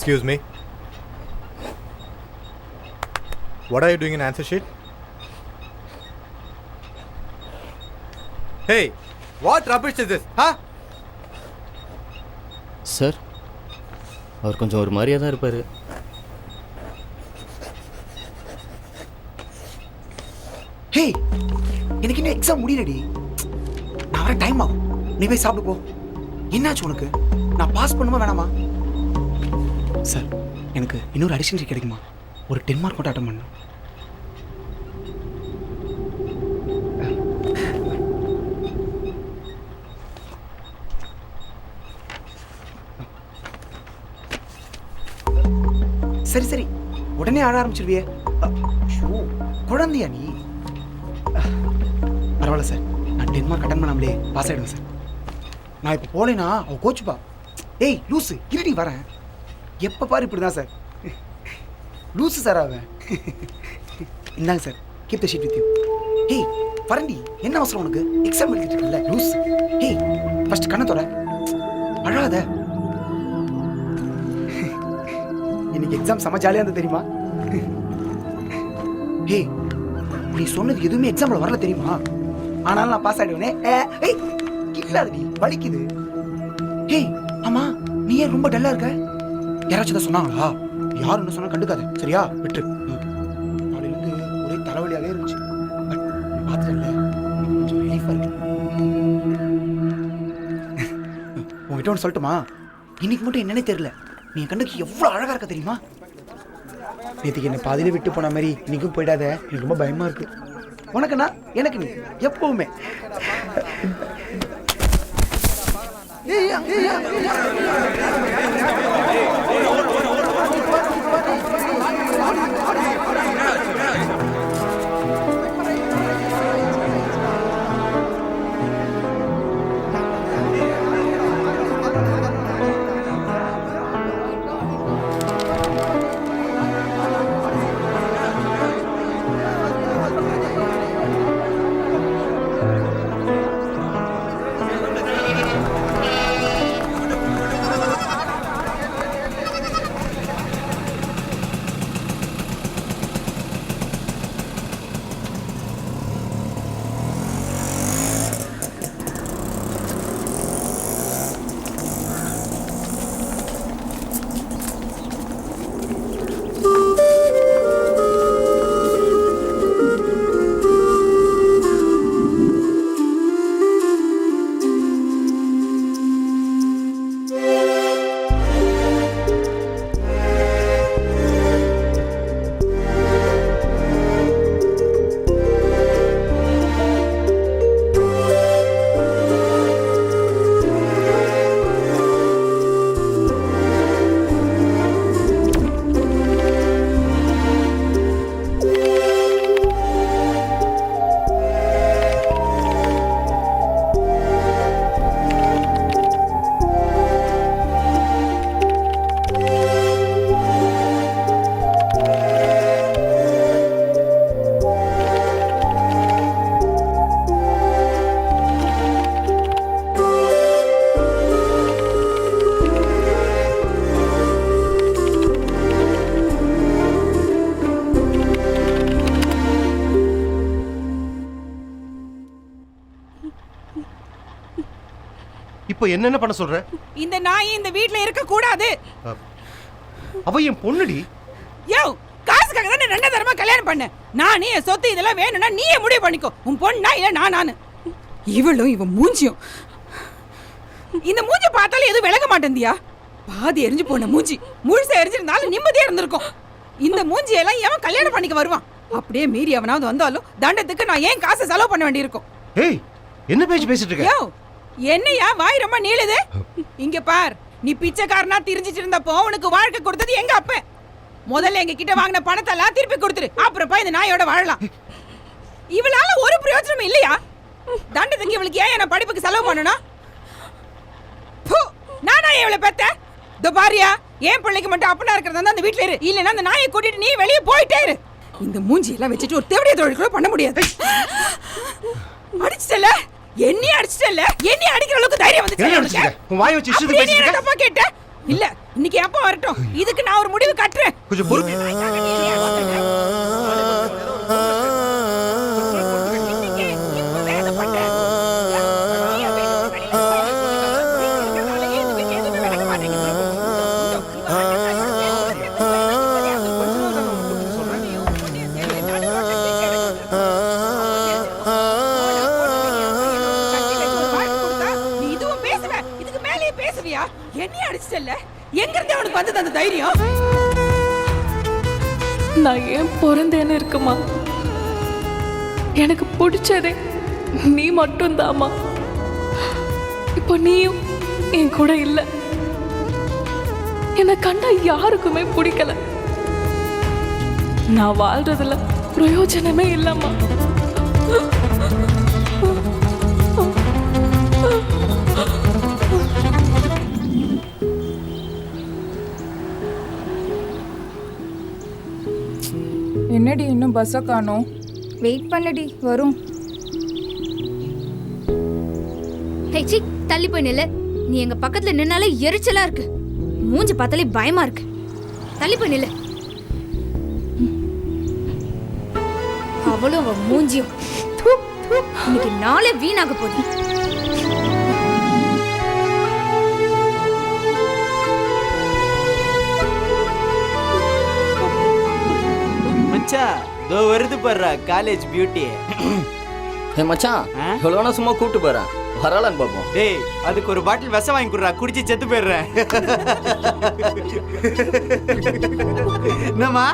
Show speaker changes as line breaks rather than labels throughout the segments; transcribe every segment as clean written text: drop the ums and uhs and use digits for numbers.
Excuse me. What are you doing in answer sheet? Hey, what rubbish is this? Huh?
Sir, அவர் கொஞ்சம் ஒரு மாதிரியாக தான் இருப்பார்.
ஹே, எனக்கு இன்னும் எக்ஸாம் முடியலடி. நான் வர டைம் ஆகும். நீ போய் சாப்பிட்டு போ. என்னாச்சு உனக்கு? நான் பாஸ் பண்ணுமா வேணாமா? சார், எனக்கு இன்னொரு அடிஷனரி கிடைக்குமா? ஒரு 10 மார்க் மட்டும் அட்டன் பண்ணணும். சரி சரி, உடனே ஆட ஆரம்பிச்சிருவியே. குழந்தையா நீ? பரவாயில்ல சார், நான் 10 மார்க் அட்டன் பண்ணாமலே பாஸ் ஆகிடுவேன் சார். நான் இப்போ போலேனா அவ கோச்சுப்பா. ஏய் லூசு, இருடி வரேன். எப்போ பாரு இப்படி தான் சார். லூசு சார் அவன். இந்தாங்க sir, keep the sheet with you. ஏய் வரண்டி, என்ன அவசரம் உனக்கு? எக்ஸாம் எழுதிட்டு இருக்கல லூஸ். ஏய் ஃபர்ஸ்ட் கண்ணத்தோட அழாத. இன்னைக்கு எக்ஸாம் செம ஜாலியாக இருந்தது தெரியுமா? ஏய் நீ சொன்னது எதுவுமே எக்ஸாம்ல வரல தெரியுமா? ஆனாலும் நான் பாஸ் ஆகிடுவேனே. ஏய் கில்லாதடி, வலிக்குது. ஏய் ஆமா, நீ ஏன் ரொம்ப டல்லா இருக்க? யாராச்சும் தான் சொன்னாங்களா? யாரும் என்ன சொன்னா கண்டுக்காத சரியா? விட்டு. நாளையிலேருந்து ஒரே தலைவலியாகவே இருந்துச்சு. பட் பார்த்துட்டல, கொஞ்சம் ரிலீஃபாக இருக்கு. உங்ககிட்ட ஒன்று சொல்லட்டுமா? இன்னைக்கு மட்டும் என்னன்னே தெரியல, நீ என் கண்ணுக்கு எவ்வளோ அழகாக இருக்க தெரியுமா? நேற்றுக்கு என்னை பாதியிலே விட்டு போன மாதிரி இன்னைக்கும் போயிடாத. எனக்கு ரொம்ப பயமா இருக்கு. உனக்குண்ணா எனக்கு நீ எப்பவுமே.
இப்போ என்ன பண்ண சொல்ற?
இந்த நாய் இந்த வீட்ல இருக்க கூடாது.
அவ என் பொண்ணுடி.
யோ, காசுக்காக தானே ரெண்டு தரமா கல்யாணம் பண்ண. நானே என் சொத்து இதெல்லாம் வேணும்னா நீயே முடிவு பண்ணிக்கோ. உன் பொண்ணா இல்ல நானு. இவளும் இவன் மூஞ்சியும். இந்த மூஞ்சி பார்த்தாலே எதுவும் விளங்க மாட்டேந்தியா? பாதி எரிஞ்சு போன மூஞ்சி முழுசா எரிஞ்சிருந்தாலும் நிம்மதியா இருந்திருக்கும். இந்த மூஞ்சி எல்லாம் எவன் கல்யாணம் பண்ணிக்க வருவான்? அப்படியே மீறி அவனாவது வந்தாலும் தண்டத்துக்கு நான் ஏன் காசை செலவு பண்ண வேண்டியிருக்கும்?
ஏய், என்ன பேச்சு பேசிட்டு இருக்க?
யோ, என்னையா வாய் ரொம்ப நீளுது? இங்க பார், நீ பிச்சைக்காரனா திரிஞ்சிட்டு இருந்தப்போ உனக்கு வாழ்க்கை கொடுத்தது எங்க அப்ப. முதல்ல எங்க கிட்ட வாங்கின பணத்தெல்லாம் திருப்பி கொடுத்துரு, அப்புறம் இந்த நாயோட வாழலாம். இவளால ஒரு பிரயோஜனம் இல்லையா? தண்டத்துக்கு இவளுக்கு ஏன் என்ன படிப்புக்கு செலவு பண்ணணும்? நானா இவளை பெத்த? இதோ பாரியா, என் பிள்ளைக்கு மட்டும் அப்பனா இருக்கிறதா அந்த வீட்டுல இரு, இல்லைன்னா அந்த நாயை கூட்டிட்டு நீ வெளியே போயிட்டே இரு. இந்த மூஞ்சி எல்லாம் வச்சுட்டு ஒரு தேவடிய தொழில் கூட பண்ண முடியாது. அடிச்சிட்டல, என்னைய அடிச்சிட்டல, என்னைய அடிக்கிற அளவுக்கு தைரியம் வந்துச்சு.
உன் வாய் வச்சு இஷ்டத்துக்கு பேசிட்டு இருக்க?
கேட்ட இல்ல, இன்னைக்கு எப்ப வரட்டும், இதுக்கு நான் ஒரு முடிவு கட்டுறேன்.
கொஞ்சம் பொறுங்க.
நீ இதுவும் பேசுவ, இதுக்கு மேலேயே பேசுவியா? என்னைய அடிச்சிட்டல்ல, எங்க இருந்து அவனுக்கு வந்தது அந்த தைரியம்?
நான் ஏன் பிறந்தேன்னு இருக்குமா? எனக்கு பிடிச்சதே நீ மட்டும்தாம்மா. இப்போ நீயும் என் கூட இல்லை. என்னை கண்டா யாருக்குமே பிடிக்கல. நான் வாழ்றதுல பிரயோஜனமே இல்லைம்மா.
என்னடி இன்னும் பஸ்ஸை காணோம்?
வெயிட் பண்ணடி, வரும். ஹே சி, தள்ளி போய் நில்லு. நீ எங்க பக்கத்துல நின்னாலே எரிச்சலா இருக்கு. மூஞ்சி பார்த்தாலே பயமா இருக்கு. தள்ளி போய் நில்லு. அவளும் அவ மூஞ்சியும். தூ, தூ. இன்னைக்கு நாளே வீணாக போகுது.
மச்சான் தோ வருது பாரு காலேஜ் பியூட்டி.
ஏ மச்சான், எவ்வளோ சும்மா கூப்பிட்டு போறேன், வரலான்னு பார்ப்போம்.
டேய் அதுக்கு ஒரு பாட்டில் விஷம் வாங்கி குடுறா, குடிச்சு செத்து போயிடுறேன். என்னம்மா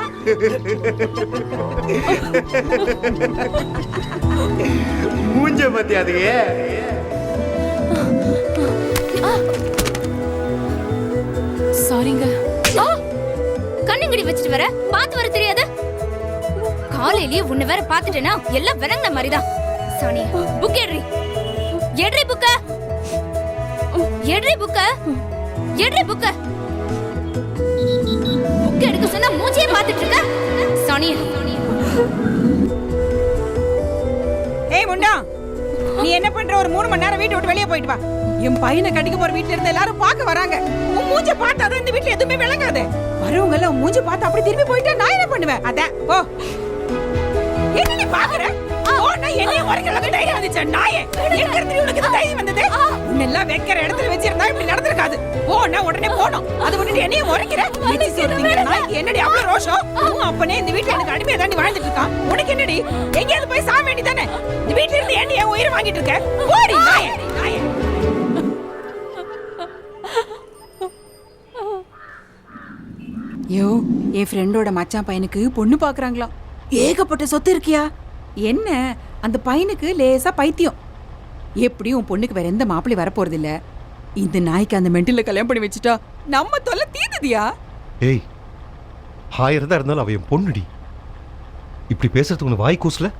மூஞ்ச பத்தி அதுக்கு
சாரிங்க.
கண்ணுங்கடி வச்சுட்டு வர, பார்த்து வர தெரியாது. காலையிலேயே உன்னை வேற பார்த்துட்டேனா எல்லாம் விரங்கின மாதிரிதான். சாணி, புக் எடுறி. எடுறி புக்க. எடுறி புக்க. எடுறி புக்க. புக் எடுக்க சொன்னா மூஞ்சியே பார்த்துட்டு இருக்க. சாணி.
ஏய் முண்டா, நீ என்ன பண்ற? ஒரு 3 மணி நேரம் வீட்டை விட்டு வெளியே போயிட்டு வா. என் பையனை கட்டிக்க போற வீட்டுல இருந்து எல்லாரும் பார்க்க வராங்க. உன் மூஞ்ச பார்த்தாதான் இந்த வீட்டுல எதுவுமே விளங்காது. வரவங்க எல்லாம் உன் மூஞ்ச பார்த்து அப்படி திரும்பி போயிட்டா நான் என்ன பண்ணுவேன்? அதான் போ. என்ன நீ பாக்குற? என்னைய வரைக்கும் அளவுக்கு தைரியம் வந்துச்சு நாயே. எங்க இருந்து உனக்கு இந்த தைரியம் வந்தது? உன்னெல்லாம் வைக்கிற இடத்துல வச்சிருந்தா இப்படி நடந்திருக்காது. நான் உடனே போனோம். அது விட்டுட்டு என்னைய உரைக்கிற? நாய்க்கு என்னடி அவ்வளவு ரோஷம்? அப்பனே இந்த வீட்டுல எனக்கு அடிமையா தாண்டி வாழ்ந்துட்டு இருக்கான். உனக்கு என்னடி? எங்கேயாவது போய் சாக வேண்டியதானே? இந்த வீட்டுல இருந்து என்னைய உயிரை வாங்கிட்டு இருக்க? போடி நாயே நாயே. யோ, என் ஃப்ரெண்டோட மச்சான் பையனுக்கு பொண்ணு பாக்குறாங்களாம். ஏகப்பட்ட சொத்து இருக்கியா? என்ன அந்த பையனுக்கு லேசா பைத்தியம். எப்படியும் உன் பொண்ணுக்கு வேற எந்த மாப்பிள்ளை வரப்போறது இல்ல. இந்த நாய்க்கு அந்த மென்டல்ல கல்யாணம் பண்ணி வச்சுட்டா நம்ம தொல்லை தீர்ந்துதியா?
ஏய், 1000 தான் இருந்தாலும் அவ என் பொண்ணுடி. இப்படி பேசுறதுக்கு உனக்கு வாய் கூசல?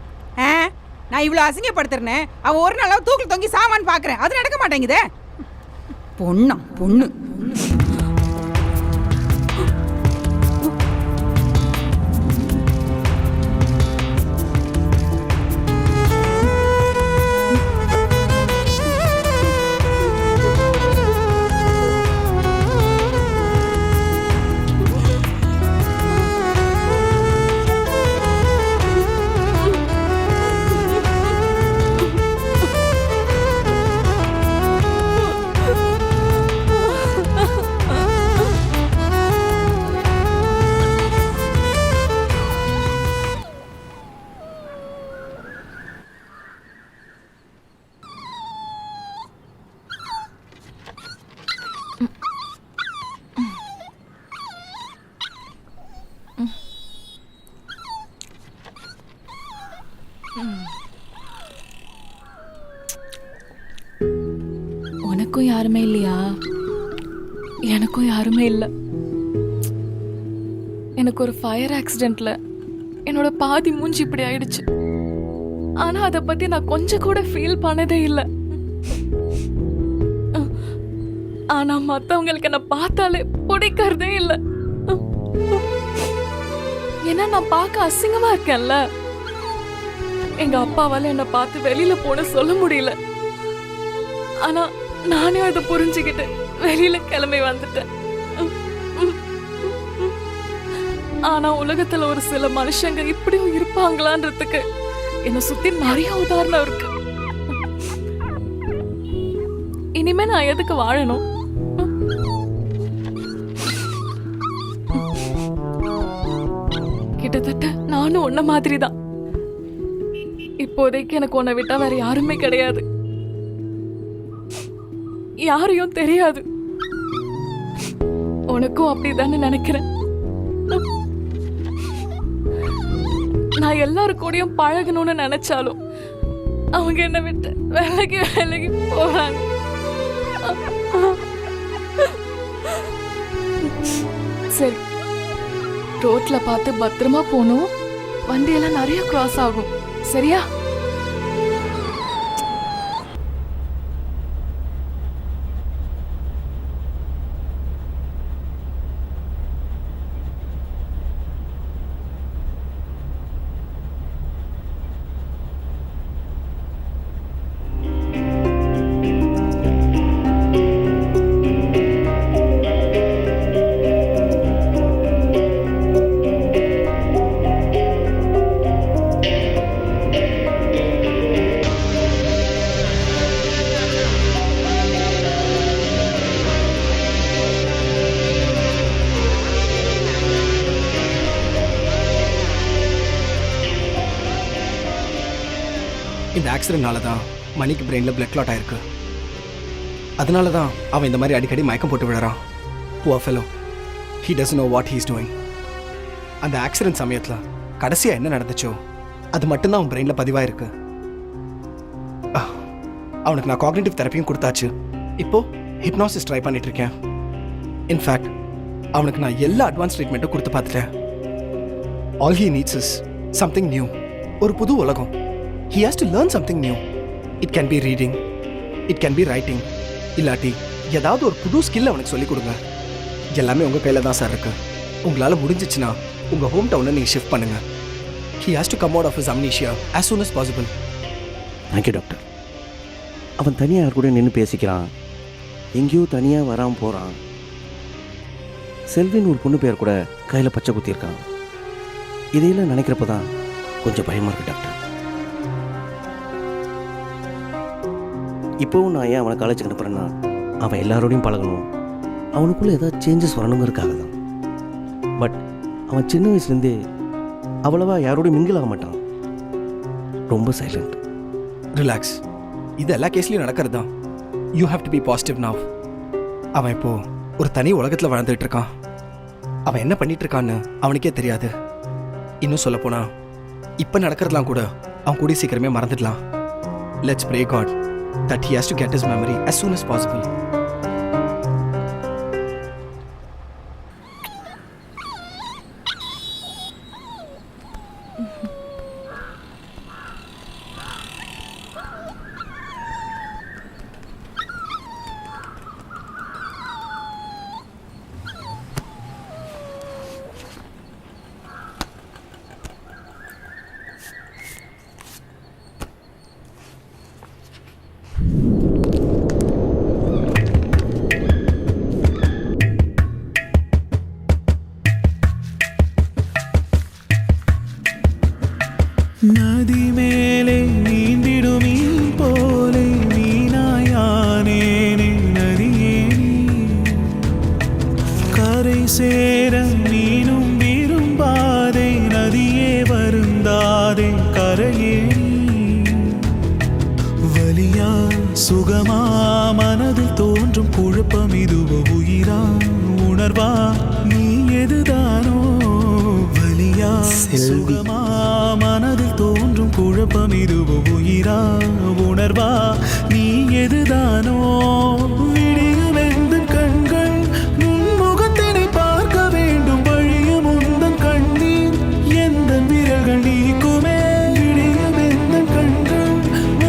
நான் இவ்வளவு அசிங்கப்படுத்துறேன். அவன் ஒரு நாளாவது தூக்கில் தொங்கி சாவான்னு பாக்குறேன். அது நடக்க மாட்டேங்குதே. பொண்ணா பொண்ணு.
உனக்கும் யாருமே இல்லையா? எனக்கும் யாருமே இல்லை. எனக்கு ஒரு ஃபயர் ஆக்சிடென்ட்ல என்னோட பாதி மூஞ்சி இப்படி ஆயிடுச்சு. ஆனா அதை பத்தி நான் கொஞ்சம் கூட ஃபீல் பண்ணதே இல்லை. ஆனா மத்தவங்களுக்கு என்ன பார்த்தாலே பிடிக்கிறதே இல்லை. ஏன்னா நான் பார்க்க அசிங்கமா இருக்கேன்ல. எங்க அப்பாவால என்ன பார்த்து வெளியில போன சொல்ல முடியல. ஆனா நானே அதை புரிஞ்சுக்கிட்டு வெளியில கிளம்பி வந்துட்டேன். ஆனா உலகத்துல ஒரு சில மனுஷங்க இப்படியும் இருப்பாங்களான்றதுக்கு என்னை சுத்தி நிறைய உதாரணம் இருக்கு. இனிமே நான் எதுக்கு வாழணும்? கிட்டத்தட்ட நானும் உன்ன மாதிரிதான். இப்போதைக்கு எனக்கு உன்னை விட்டா வேற யாருமே கிடையாது, யாரையும் தெரியாது. உனக்கும் அப்படிதானே நினைக்கிறேன். நான் எல்லாரும் கூடயும் பழகணும்னு நினைச்சாலும் அவங்க என்ன விட்டு வேலைக்கு போறாங்க. சரி, ரோட்ல பார்த்து பத்திரமா போகணும். வண்டியெல்லாம் நிறைய கிராஸ் ஆகும், சரியா?
இந்த ஆக்சிடென்ட்னால தான் மணிக்கு பிரெயினில் பிளட் கிளாட் ஆயிருக்கு. அதனால தான் அவன் இந்த மாதிரி அடிக்கடி மயக்கம் போட்டு விடுறான். Poor fellow, he doesn't know what he is doing. அந்த ஆக்சிடென்ட் சமயத்தில் கடைசியாக என்ன நடந்துச்சோ அது மட்டும்தான் அவன் பிரெயினில் பதிவாயிருக்கு. அவனுக்கு நான் காக்னிட்டிவ் தெரப்பியும் கொடுத்தாச்சு. இப்போ ஹிப்னாசிஸ் ட்ரை பண்ணிட்டு இருக்கேன். இன்ஃபேக்ட் அவனுக்கு நான் எல்லா அட்வான்ஸ் ட்ரீட்மெண்ட்டும் கொடுத்து பார்த்துட்டேன். All he needs is something new, ஒரு புது உலகம். He has to learn something new. It can be reading, it can be writing, இல்லாட்டி ஏதாவது ஒரு புது ஸ்கில் அவனுக்கு சொல்லிக் கொடுங்க. எல்லாமே உங்கள் கையில் தான் சார் இருக்கு. உங்களால் முடிஞ்சிச்சுன்னா உங்கள் ஹோம் டவுனை நீங்கள் ஷிஃப்ட் பண்ணுங்கள். He has to come out of his amnesia as soon as possible.
Thank you doctor. அவன் தனியாக யார் கூட நின்று பேசிக்கிறான், எங்கேயோ தனியாக வராமல் போகிறான். செல்வின் ஒரு பொண்ணு பேர் கூட கையில் பச்சை குத்தியிருக்கான். இதையெல்லாம் நினைக்கிறப்ப தான் கொஞ்சம் பயமாக இருக்கு டாக்டர். இப்போவும் நான் ஏன் அவனை காலேஜுக்கு அனுப்புறேன்னா, அவன் எல்லாரோடையும் பழகணும், அவனுக்குள்ளே ஏதாவது சேஞ்சஸ் வரணுங்கிறதுக்காக தான். பட் அவன் சின்ன வயசுலேருந்தே அவ்வளவா யாரோடையும் மிங்கிள் ஆக மாட்டான், ரொம்ப சைலண்ட்.
ரிலாக்ஸ், இது எல்லா கேஸ்லையும் நடக்கிறது தான். You have to be positive now. அவன் இப்போ ஒரு தனி உலகத்தில் வாழ்ந்துட்டு இருக்கான். அவன் என்ன பண்ணிட்டு இருக்கான்னு அவனுக்கே தெரியாது. இன்னும் சொல்லப்போனா இப்போ நடக்கிறதுலாம் கூட அவன் கூடிய சீக்கிரமே மறந்துடலாம். Let's pray God that he has to get his memory as soon as possible.
நதி மேலே நீந்திடும் மீன் போலே நீனாயானேனே நதியே நீ. கரை சேர நீனும் விரும்பாதே நதியே, வருந்தாதே கரையே நீ. வலியா சுகமா மனதில் தோன்றும் குழப்பம் இதுவோ, உயிரா உணர்வா நீ எதுதானோ. வலியா சுகமா மனதில் தோன்றும் குழப்பம் இதுவோ, உயிரா உணர்வா நீ எதுதானோ. விடியும் எந்த கண்கள் உன் முகத்தினை பார்க்க வேண்டும், வழியும் உந்தன் கண்ணீர் எந்த விரல்கள் நீக்குமே. விடியும் எந்த கண்கள்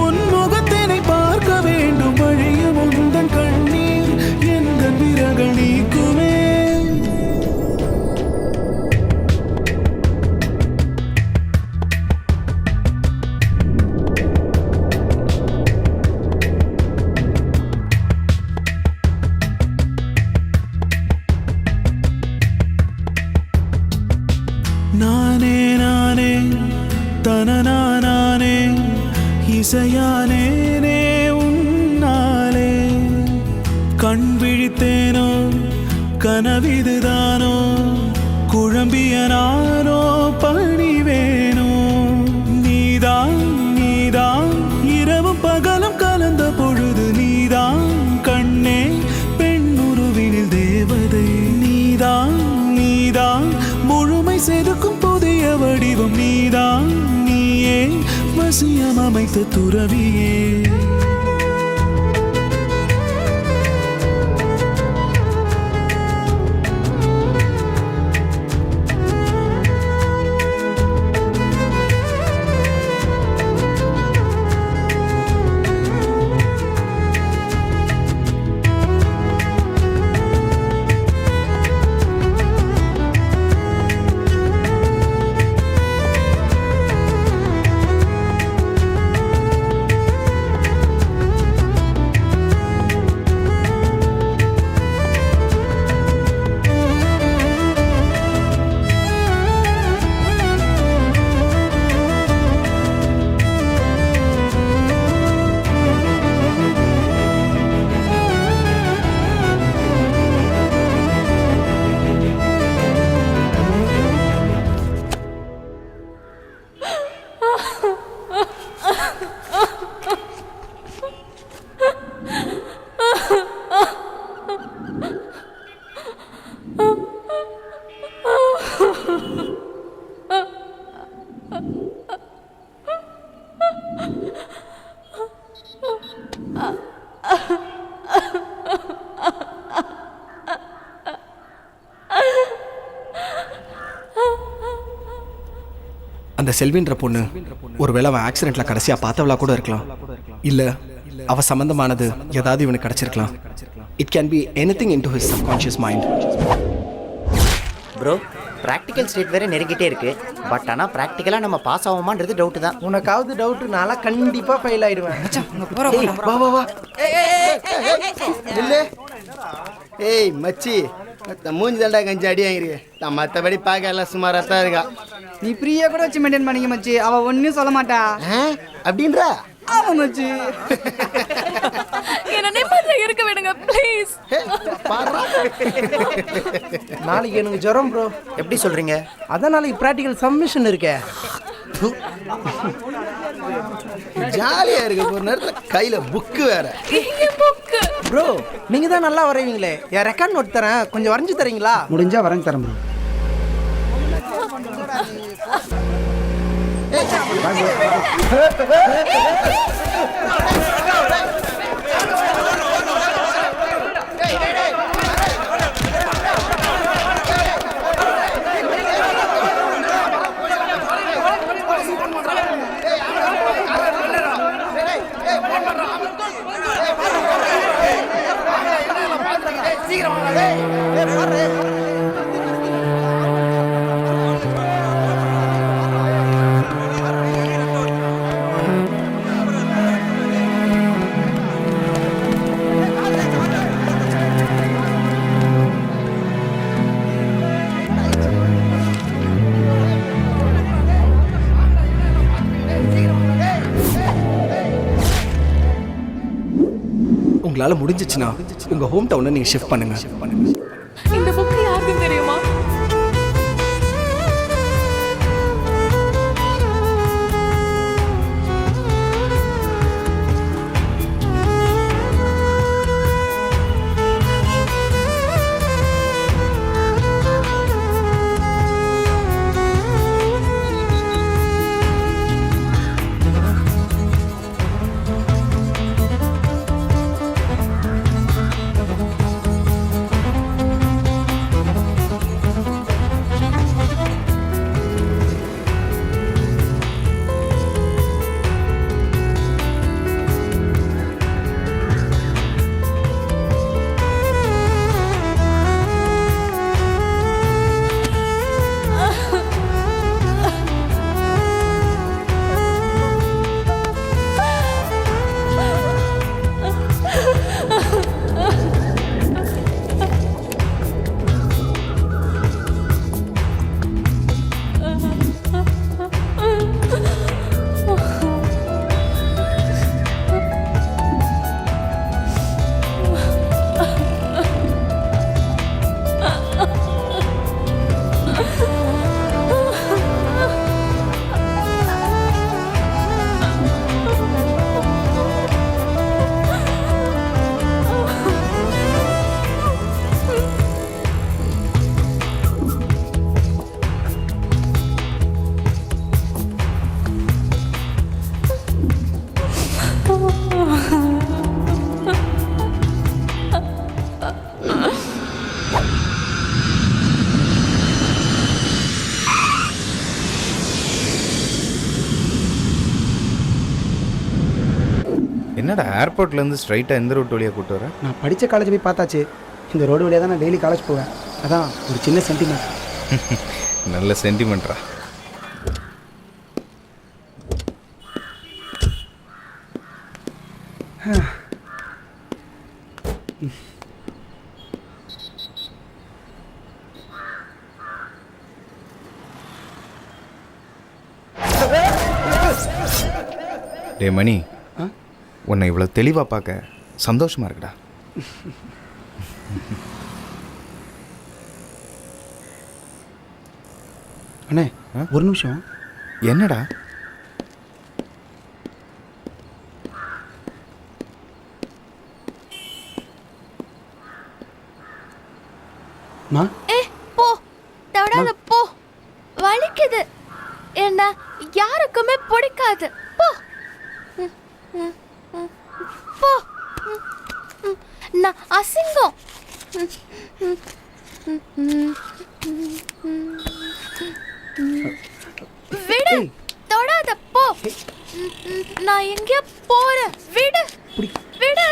உன் முகத்தினை பார்க்க வேண்டும், வழியும் உந்தன் கண்ணீர் எந்த விரல்கள் நீக்குமே. ஆனேனே உன்னாலே கண் விழித்தேனோ கனவிதுதானோ குழம்பிய நானோ பணிவேனோ நீதான் நீதான் இரவும் பகலும் கலந்த பொழுது நீதான் கண்ணே பெண்ணுருவினில் தேவதை நீதான் நீதான் முழுமை செதுக்கும் புதிய வடிவம் நீதான் நீயே வசியம் அமைத்த துறவியே
அந்த செல்வின்ற பொண்ணு ஒருவேளை அவன் ஆக்சிடென்ட்ல கடைசியா பார்த்தவளா கூட இருக்கலாம், இல்ல அவ சம்பந்தமானது ஏதாவது இவனுக்கு கிடைச்சிருக்கலாம். It can be anything into his subconscious mind.
Bro practical state வேற நெருங்கிட்டே இருக்கு. பட் ஆனால் ப்ராக்டிக்கலாக நம்ம பாஸ் ஆகுமான்றது டவுட்டு தான்.
உனக்காவது டவுட், நான்லாம் கண்டிப்பா ஃபெயில் ஆயிடுவேன். வா வா வா.
ஏய் மச்சி, மூஞ்சி தண்டா கஞ்சி அடி வாங்கிருக்கு. நான் மற்றபடி பார்க்க எல்லாம் சுமாராக தான் இருக்கா.
நீ ஃப்ரீயா கூட வச்சு மெயின்டைன் பண்ணிக்க மச்சி. அவ ஒன்னும் சொல்ல மாட்டா
அப்படின்ற.
ஆமா மச்சி.
என்ன நிம்மதியா இருக்க விடுங்க ப்ளீஸ்.
நாளைக்கு எனக்கு ஜுரம் ப்ரோ.
எப்படி சொல்றீங்க?
அதான் நாளைக்கு ப்ராக்டிக்கல் சப்மிஷன் இருக்கே.
ஜாலியா இருக்கு. ஒரு நேரத்தில் கையில புக்கு வேற.
ப்ரோ நீங்க தான் நல்லா வரைவீங்களே, என் ரெக்கார்ட் நோட் தரேன், கொஞ்சம் வரைஞ்சு தரீங்களா? முடிஞ்சா வரைஞ்சு தரேன் ப்ரோ. உங்களால முடிஞ்சிச்சுன்னா உங்க ஹோம் டவுனை நீங்க ஷிஃப்ட் பண்ணுங்க.
இந்த புக் யாருக்கும் தெரியுமா?
என்னடா ஏர்போர்ட்லேருந்து ஸ்ட்ரைட்டாக எந்த ரூட் வழியாக கூட்டு வர?
நான் படித்த காலேஜ் போய் பார்த்தாச்சு. இந்த ரோடு வழியாக தான் நான் டெய்லி காலேஜ் போவேன். அதான் ஒரு சின்ன சென்டிமெண்ட்.
நல்ல சென்டிமெண்ட்ரா. டே மணி, உன்னை இவ்வளோ தெளிவாக பார்க்க சந்தோஷமா இருக்குடா.
அண்ணே ஒரு நிமிஷம்.
என்னடா?
மா
போ தொடாத போ, வலிக்குது. என்ன யாருக்குமே பிடிக்காது. போ போ, நான் அசிங்கம். விடு, தொடாத போ. நான் எங்க போறேன்? விடு விடு.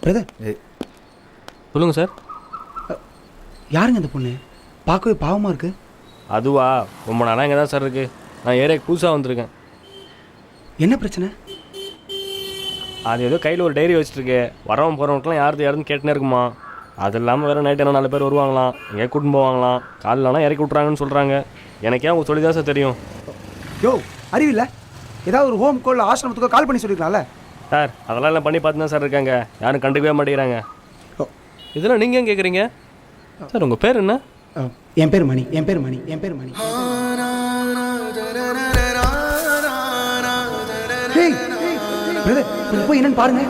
பிரதர்
சொல்லுங்கள் சார்.
யாருங்க அந்த பொண்ணு? பார்க்கவே பாவமாக இருக்கு.
அதுவா, ரொம்ப நாளாக இங்கே தான் சார் இருக்குது. நான் ஏரியாவுக்கு புதுசாக வந்திருக்கேன்.
என்ன பிரச்சனை?
அது ஏதோ கையில் ஒரு டைரி வச்சுருக்கு. வரவன் போகிறவங்களுக்குலாம் யாருன்னு கேட்டுனே இருக்குமா. அது இல்லாமல் வேறு நைட்டு என்ன 4 பேர் வருவாங்களாம், எங்கேயா கூட்டின்னு போவாங்களாம். காலைலலாம் இறக்கி விட்றாங்கன்னு சொல்கிறாங்க. எனக்கே அவங்க சொல்லி தான் சார் தெரியும்.
யோ அறிவில்லை, ஏதாவது ஒரு ஹோம் கோல் ஆசிரமத்துக்கு கால் பண்ணி சொல்லிருக்கலாம்ல
சார். அதெல்லாம் எல்லாம் பண்ணி பார்த்து தான் சார் இருக்காங்க. யாரும் கண்டுக்கவே மாட்டேங்கிறாங்க. இதெல்லாம் நீங்கள் ஏன் கேட்குறீங்க சார்? உங்கள் பேர் என்ன?
என் பேர் மணி. என் பேர் மணி. என் பேர் மணி. பிரதர் கொஞ்சம் போய் என்னன்னு பாருங்க.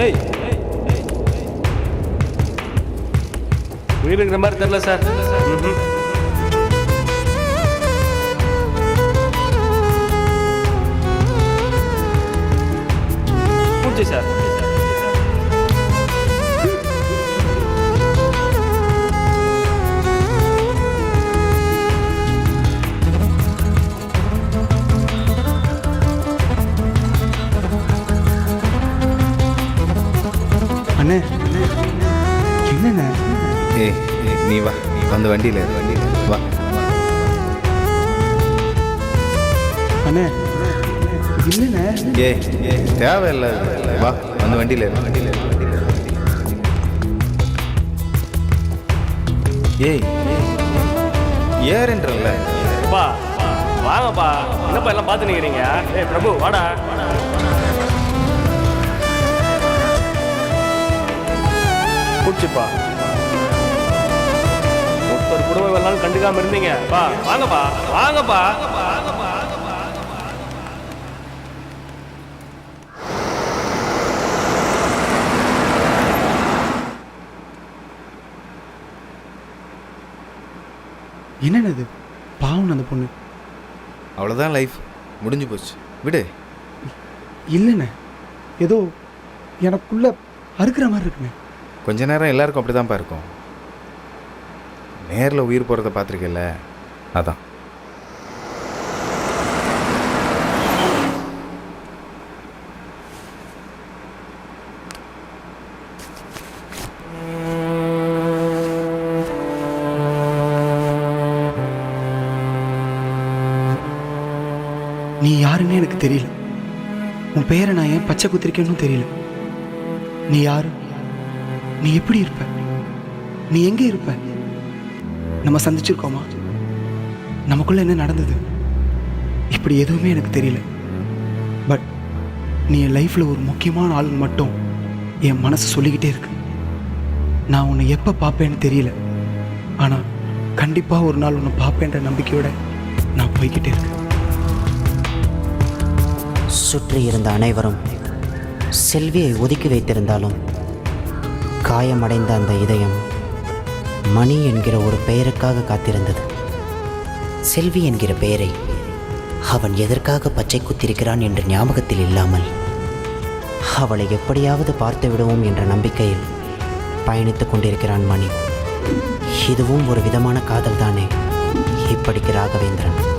ஏய், உயிர் இருக்கிற மாதிரி தெரியல சார். பூச்சி சார்.
அண்ணே என்னண்ணே?
ஏய் நீ வா, வந்து வண்டியில் வா.
அண்ணே இல்லைண்ணே.
ஏய் தேவையில்லை, வா வந்து வண்டியில் ஏய் ஏறன்றல.
பா வாங்கப்பா. என்னப்பா எல்லாம் பார்த்து நிற்கிறீங்க? ஏய் பிரபு வாடா. பிடிச்சிப்பா, ஒருத்தர் குடும்பம் இவ்வளோ நாள் கண்டுக்காமல் இருந்தீங்க. பா வாங்கப்பா வாங்கப்பா.
என்னது பாவம் அந்த பொண்ணு.
அவ்வளோதான், லைஃப் முடிஞ்சு போச்சு, விடு.
இல்லைண்ணே, ஏதோ எனக்குள்ள அறுக்கிற மாதிரி இருக்குண்ணே.
கொஞ்ச நேரம் எல்லாருக்கும் அப்படி தான்ப்பா இருக்கும். நேரில் உயிர் போகிறத பார்த்துருக்கல, அதான்.
நீ யாருன்னு எனக்கு தெரியல. உன் பேரை நான் ஏன் பச்சை குத்திருக்கேன்னு தெரியல. நீ யாரு? நீ எப்படி இருப்ப? நீ எங்கே இருப்ப? நம்ம சந்திச்சிருக்கோமா? நமக்குள்ள என்ன நடந்தது? இப்படி எதுவுமே எனக்கு தெரியல. பட் நீ என் லைஃப்பில் ஒரு முக்கியமான ஆளுங்க மட்டும் என் மனசு சொல்லிக்கிட்டே இருக்கு. நான் உன்னை எப்போ பார்ப்பேன்னு தெரியல, ஆனால் கண்டிப்பாக ஒரு நாள் உன்னை பார்ப்பேன்ற நம்பிக்கையோட நான் போய்கிட்டே இருக்கேன்.
சுற்றி இருந்த அனைவரும் செல்வியை ஒதுக்கி வைத்திருந்தாலும் காயமடைந்த அந்த இதயம் மணி என்கிற ஒரு பெயருக்காக காத்திருந்தது. செல்வி என்கிற பெயரை அவன் எதற்காக பச்சை குத்திருக்கிறான் என்ற ஞாபகத்தில் இல்லாமல் அவளை எப்படியாவது பார்த்து விடுவோம் என்ற நம்பிக்கையில் பயணித்துக் கொண்டிருக்கிறான் மணி. இதுவும் ஒரு விதமான காதல் தானே இப்படிக்கு ராகவேந்திரன்.